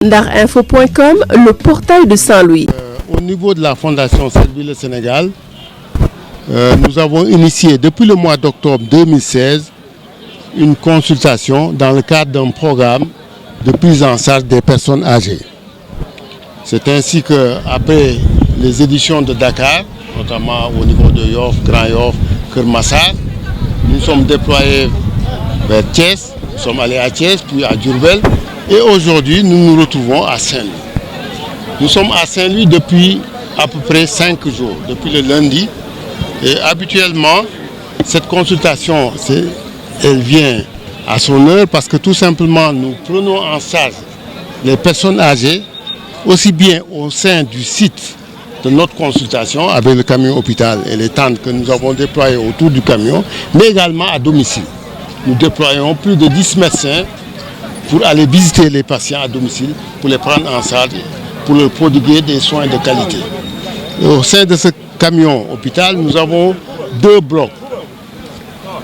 Ndarinfo.com, le portail de Saint-Louis. Au niveau de la Fondation Servir le Sénégal, nous avons initié depuis le mois d'octobre 2016 une consultation dans le cadre d'un programme de prise en charge des personnes âgées. C'est ainsi qu'après les éditions de Dakar, notamment au niveau de Yoff, Grand Yoff, Keur Massar, nous sommes déployés vers Thiès, nous sommes allés à Thiès, puis à Diourbel, et aujourd'hui nous nous retrouvons à Saint-Louis. Nous sommes à Saint-Louis depuis à peu près 5 jours, depuis le lundi, et habituellement cette consultation, elle vient à son heure parce que tout simplement nous prenons en charge les personnes âgées, aussi bien au sein du site de notre consultation avec le camion hôpital et les tentes que nous avons déployées autour du camion, mais également à domicile. Nous déployons plus de 10 médecins pour aller visiter les patients à domicile, pour les prendre en charge, pour leur prodiguer des soins de qualité. Et au sein de ce camion hôpital, nous avons 2 blocs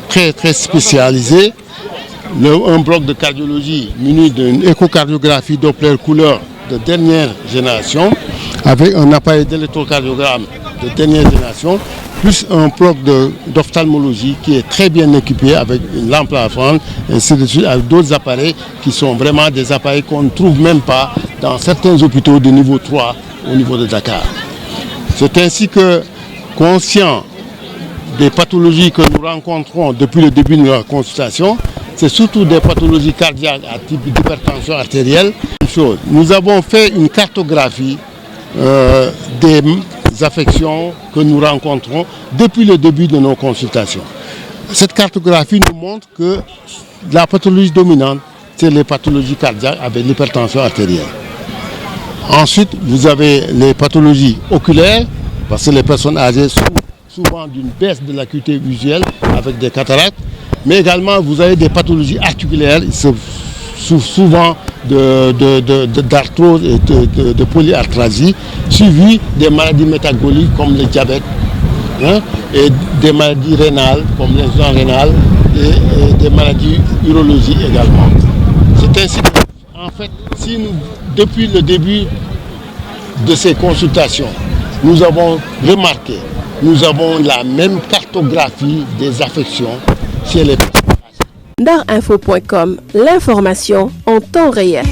très spécialisés. Un bloc de cardiologie muni d'une échocardiographie Doppler couleur de dernière génération, avec un appareil d'électrocardiogramme de dernière génération, plus un bloc d'ophtalmologie qui est très bien équipé avec une lampe à fente, ainsi de suite, avec d'autres appareils qui sont vraiment des appareils qu'on ne trouve même pas dans certains hôpitaux de niveau 3 au niveau de Dakar. C'est ainsi que, conscient des pathologies que nous rencontrons depuis le début de la consultation, c'est surtout des pathologies cardiaques à type d'hypertension artérielle. Nous avons fait une cartographie des affections que nous rencontrons depuis le début de nos consultations. Cette cartographie nous montre que la pathologie dominante, c'est les pathologies cardiaques avec l'hypertension artérielle. Ensuite, vous avez les pathologies oculaires, parce que les personnes âgées souffrent souvent d'une baisse de l'acuité visuelle avec des cataractes, mais également vous avez des pathologies articulaires, ils souffrent souvent d'arthrose et de polyarthralgie, suivies des maladies métaboliques comme le diabète, et des maladies rénales comme l'insuffisance rénale et des maladies urologiques également. C'est ainsi que, en fait, si nous, depuis le début de ces consultations, nous avons remarqué, nous avons la même cartographie des affections chez les personnes. Ndarinfo.com, l'information en temps réel.